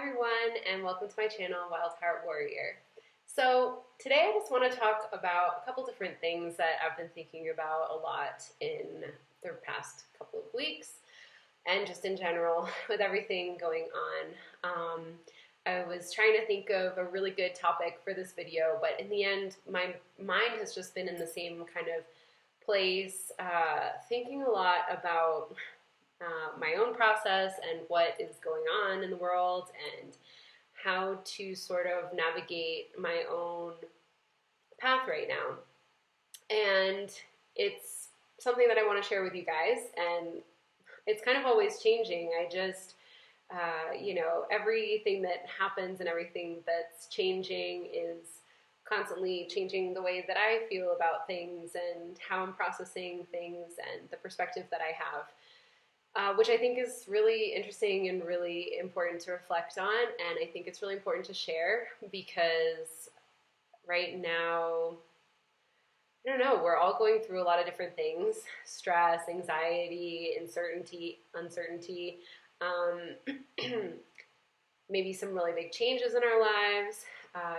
everyone, and welcome to my channel, Wild Heart Warrior. So today I just want to talk about a couple different things that I've been thinking about a lot in the past couple of weeks, and just in general with everything going on. I was trying to think of a really good topic for this video, but in the end, my mind has just been in the same kind of place, thinking a lot about my own process and what is going on in the world and how to sort of navigate my own path right now. And it's something that I want to share with you guys, and it's kind of always changing. I just, everything that happens and everything that's changing is constantly changing the way that I feel about things and how I'm processing things and the perspective that I have. Which I think is really interesting and really important to reflect on, and I think it's really important to share because right now, I don't know, we're all going through a lot of different things: stress, anxiety, uncertainty, maybe some really big changes in our lives,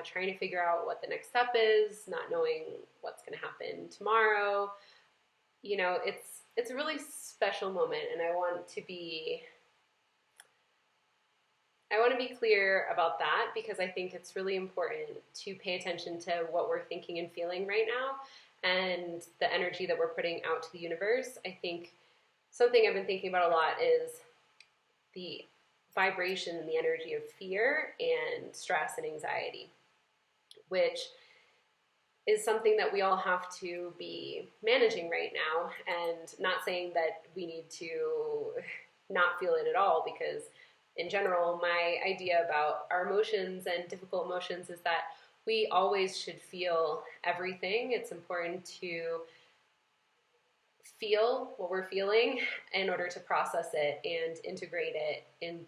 trying to figure out what the next step is, not knowing what's going to happen tomorrow. You know, it's a really special moment, and I want to be clear about that because I think it's really important to pay attention to what we're thinking and feeling right now and the energy that we're putting out to the universe. I think something I've been thinking about a lot is the vibration and the energy of fear and stress and anxiety, which is something that we all have to be managing right now, and not saying that we need to not feel it at all, because in general, my idea about our emotions and difficult emotions is that we always should feel everything. It's important to feel what we're feeling in order to process it and integrate it and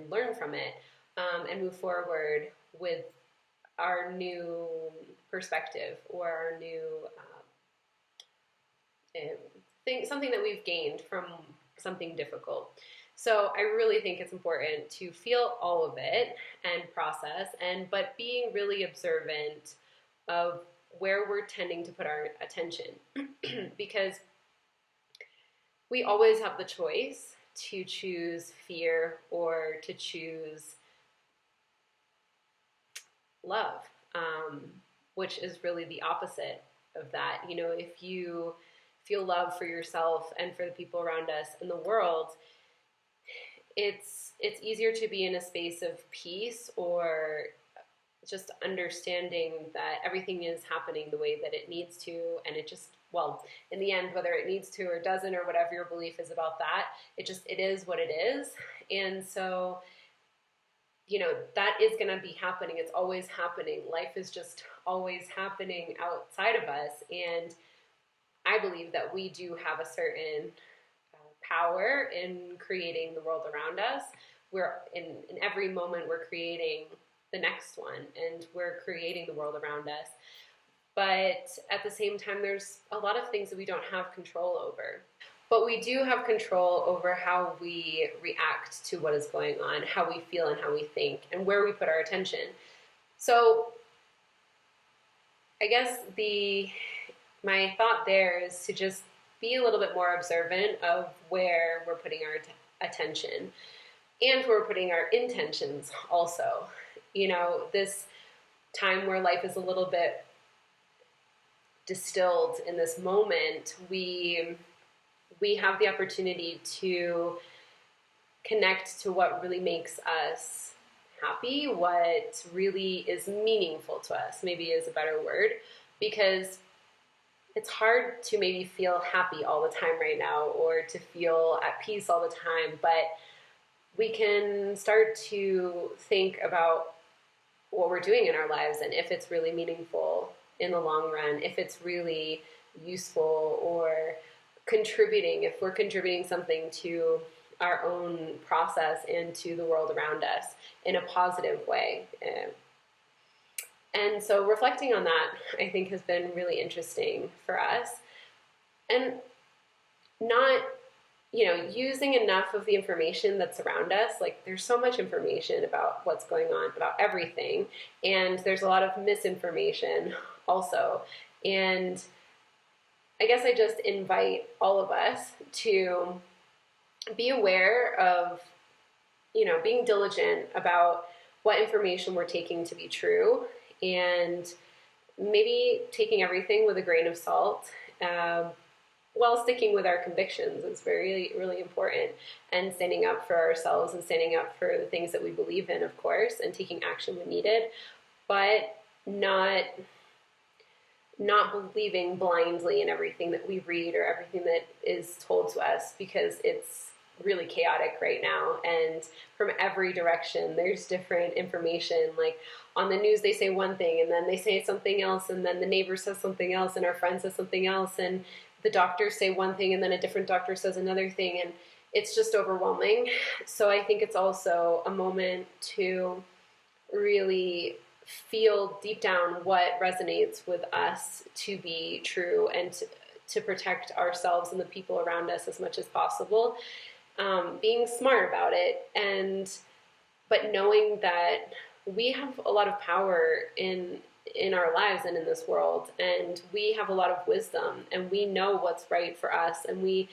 learn from it, and move forward with our new perspective or our new something that we've gained from something difficult. So I really think it's important to feel all of it and process, but being really observant of where we're tending to put our attention because we always have the choice to choose fear or to choose love, which is really the opposite of that. You know, if you feel love for yourself and for the people around us in the world, it's easier to be in a space of peace or just understanding that everything is happening the way that it needs to, and it just, well, in the end, whether it needs to or doesn't, or whatever your belief is about that, it is what it is. And so, you know, that is going to be happening. It's always happening. Life is just always happening outside of us. And I believe that we do have a certain power in creating the world around us. We're in every moment we're creating the next one, and we're creating the world around us. But at the same time, there's a lot of things that we don't have control over. But we do have control over how we react to what is going on, how we feel and how we think, and where we put our attention. So I guess my thought there is to just be a little bit more observant of where we're putting our attention and where we're putting our intentions also. You know, this time where life is a little bit distilled in this moment, we have the opportunity to connect to what really makes us happy, what really is meaningful to us, maybe is a better word, because it's hard to maybe feel happy all the time right now or to feel at peace all the time, but we can start to think about what we're doing in our lives and if it's really meaningful in the long run, if it's really useful or contributing, if we're contributing something to our own process and to the world around us in a positive way. And so reflecting on that, I think, has been really interesting for us. And not using enough of the information that's around us. Like, there's so much information about what's going on, about everything, and there's a lot of misinformation also. And I guess I just invite all of us to be aware of, being diligent about what information we're taking to be true, and maybe taking everything with a grain of salt, while sticking with our convictions is very, really important, and standing up for ourselves and standing up for the things that we believe in, of course, and taking action when needed, but not believing blindly in everything that we read or everything that is told to us, because it's really chaotic right now, and from every direction there's different information. Like, on the news they say one thing, and then they say something else, and then the neighbor says something else, and our friend says something else, and the doctors say one thing, and then a different doctor says another thing, and it's just overwhelming. So I think it's also a moment to really feel deep down what resonates with us to be true, and to protect ourselves and the people around us as much as possible. Being smart about it, but knowing that we have a lot of power in our lives and in this world, and we have a lot of wisdom, and we know what's right for us, and we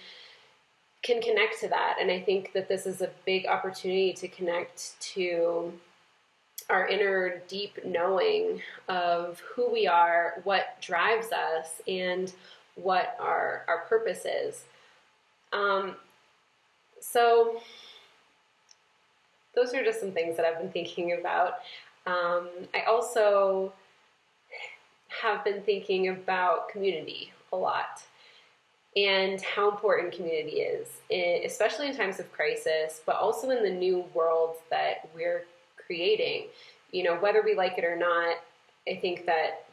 can connect to that. And I think that this is a big opportunity to connect to our inner deep knowing of who we are, what drives us, and what our purpose is. So those are just some things that I've been thinking about. I also have been thinking about community a lot, and how important community is, especially in times of crisis, but also in the new world that we're creating. Whether we like it or not, I think that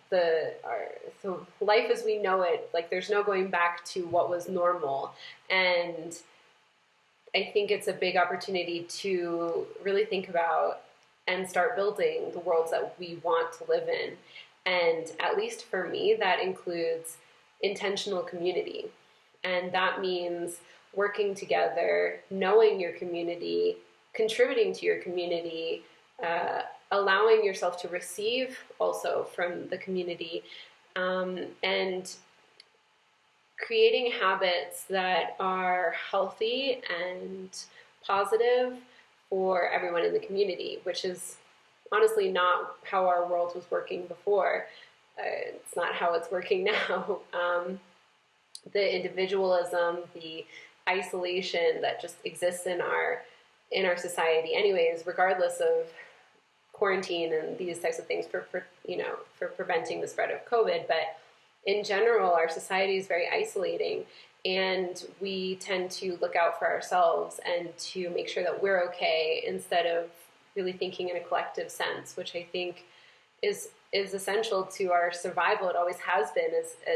so life as we know it, like, there's no going back to what was normal. And I think it's a big opportunity to really think about and start building the worlds that we want to live in. And at least for me, that includes intentional community. And that means working together, knowing your community, contributing to your community, allowing yourself to receive also from the community, and creating habits that are healthy and positive for everyone in the community, which is honestly not how our world was working before. It's not how it's working now. The individualism, the isolation that just exists in our society anyways, regardless of quarantine and these types of things for preventing the spread of COVID. But in general, our society is very isolating, and we tend to look out for ourselves and to make sure that we're okay, instead of really thinking in a collective sense, which I think is essential to our survival. It always has been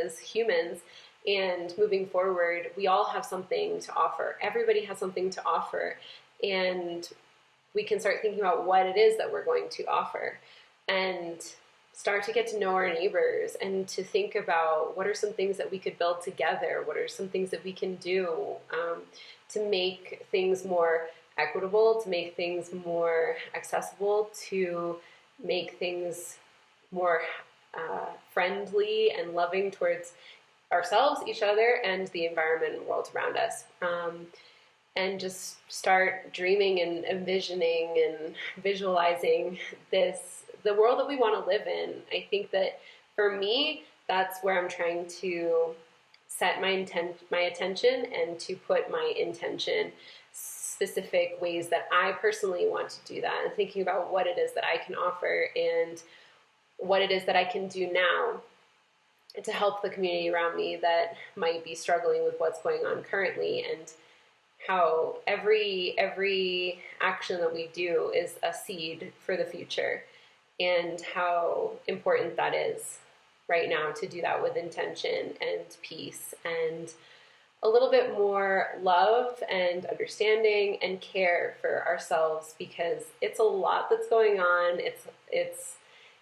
as humans. And moving forward, we all have something to offer. Everybody has something to offer. And we can start thinking about what it is that we're going to offer, and start to get to know our neighbors, and to think about what are some things that we could build together, what are some things that we can do to make things more equitable, to make things more accessible, to make things more friendly and loving towards ourselves, each other, and the environment and world around us. And just start dreaming and envisioning and visualizing the world that we want to live in. I think that for me, that's where I'm trying to set my attention, and to put my intention, specific ways that I personally want to do that, and thinking about what it is that I can offer, and what it is that I can do now to help the community around me that might be struggling with what's going on currently, and how every action that we do is a seed for the future, and how important that is right now to do that with intention and peace and a little bit more love and understanding and care for ourselves, because it's a lot that's going on.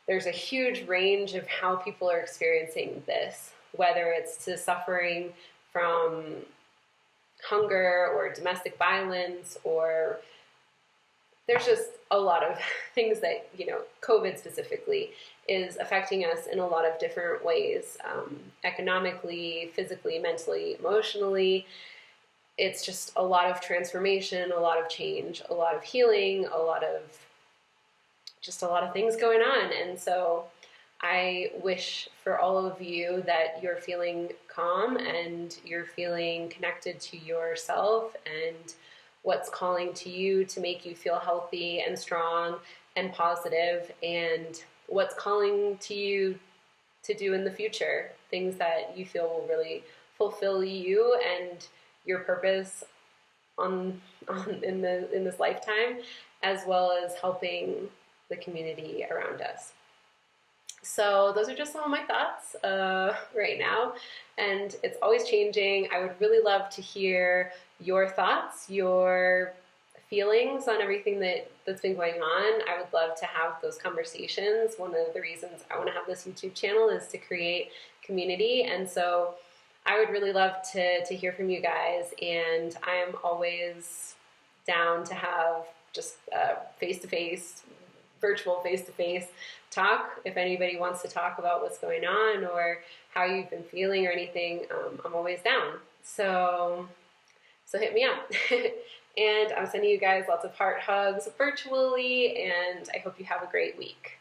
There's a huge range of how people are experiencing this, whether it's to suffering from hunger or domestic violence, or there's just a lot of things that, COVID specifically is affecting us in a lot of different ways, economically, physically, mentally, emotionally. It's just a lot of transformation, a lot of change, a lot of healing, a lot of things going on. And so I wish for all of you that you're feeling calm and you're feeling connected to yourself and what's calling to you to make you feel healthy and strong and positive, and what's calling to you to do in the future, things that you feel will really fulfill you and your purpose in this lifetime, as well as helping the community around us. So those are just some of my thoughts right now, and it's always changing. I would really love to hear your thoughts, your feelings on everything that's been going on. I would love to have those conversations. One of the reasons I want to have this YouTube channel is to create community, and so I would really love to hear from you guys, and I am always down to have just face-to-face, virtual face-to-face talk. If anybody wants to talk about what's going on or how you've been feeling or anything, I'm always down. So hit me up. And I'm sending you guys lots of heart hugs virtually, and I hope you have a great week.